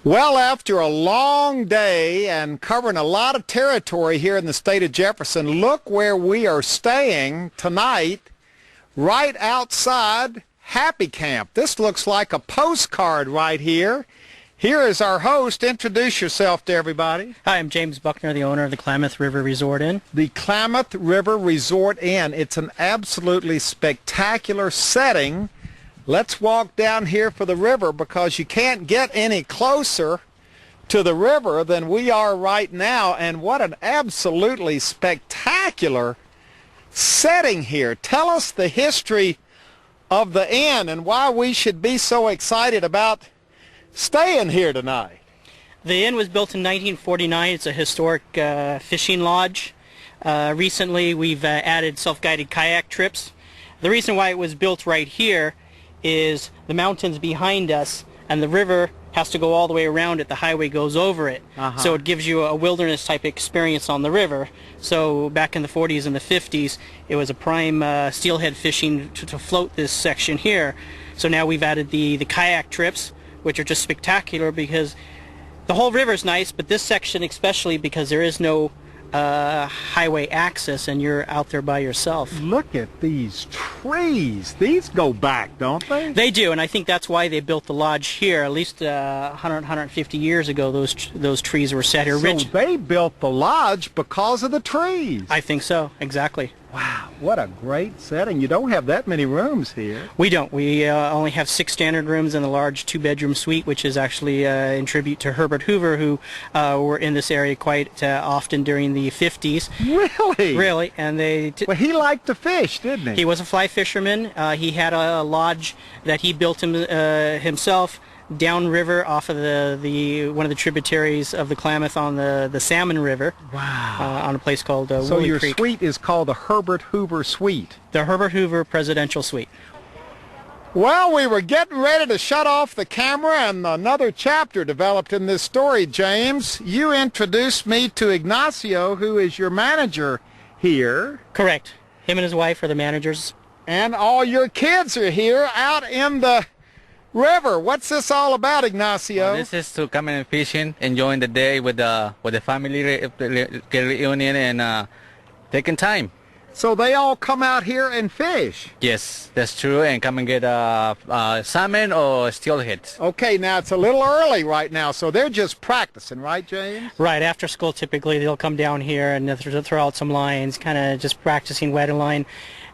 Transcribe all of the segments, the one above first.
Well, after a long day and covering a lot of territory here in the state of Jefferson, look where we are staying tonight, right outside Happy Camp. This looks like a postcard right here. Here is our host. Introduce yourself to everybody. Hi, I'm James Buckner, the owner of the Klamath River Resort Inn. The Klamath River Resort Inn. It's an absolutely spectacular setting. Let's walk down here for the river because you can't get any closer to the river than we are right now. And what an absolutely spectacular setting here. Tell us the history of the inn and why we should be so excited about staying here tonight. The inn was built in 1949. It's a historic fishing lodge. Recently we've added self-guided kayak trips. The reason why it was built right here is the mountains behind us, and the river has to go all the way around it. The highway goes over it. So it gives you a wilderness type experience on the river. So back in the 40s and the 50s, it was a prime steelhead fishing to float this section here. So now we've added the kayak trips, which are just spectacular because the whole river is nice, but this section especially because there is no highway access and you're out there by yourself. Look at these trees. These go back, don't they? They do, and I think that's why they built the lodge here. At least 150 years ago, those trees were set here. So they built the lodge because of the trees. I think so, exactly. Wow, what a great setting. You don't have that many rooms here. We don't. We only have 6 standard rooms and a large 2-bedroom suite, which is actually in tribute to Herbert Hoover, who were in this area quite often during the 50s. Really? Really. And well, he liked to fish, didn't he? He was a fly fisherman. He had a lodge that he built himself downriver off of one of the tributaries of the Klamath on the Salmon River. Wow. On a place called So Woolly your Creek. suite is called the Herbert Hoover Suite. The Herbert Hoover Presidential Suite. Well, we were getting ready to shut off the camera and another chapter developed in this story, James. You introduced me to Ignacio, who is your manager here. Correct. Him and his wife are the managers. And all your kids are here out in the river. What's this all about, Ignacio? Well, this is to come and fishing, enjoying the day with the family reunion and taking time. So they all come out here and fish? Yes, that's true, and come and get salmon or steelhead. Okay, now it's a little early right now, so they're just practicing, right, James? Right, after school typically they'll come down here and they'll throw out some lines, kind of just practicing wet line,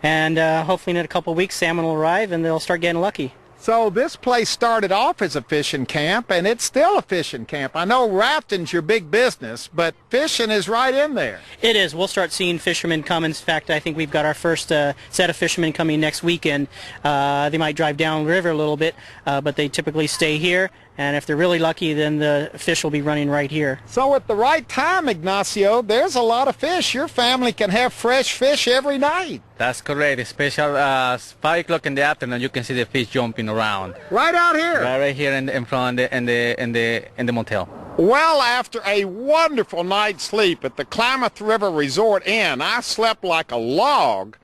and hopefully in a couple of weeks salmon will arrive and they'll start getting lucky. So this place started off as a fishing camp, and it's still a fishing camp. I know rafting's your big business, but fishing is right in there. It is. We'll start seeing fishermen come. In fact, I think we've got our first set of fishermen coming next weekend. They might drive down the river a little bit, but they typically stay here. And if they're really lucky, then the fish will be running right here. So at the right time, Ignacio, there's a lot of fish. Your family can have fresh fish every night. That's correct. Especially 5 o'clock in the afternoon, you can see the fish jumping around. Right out here. Right here in front of the motel. Well, after a wonderful night's sleep at the Klamath River Resort Inn, I slept like a log.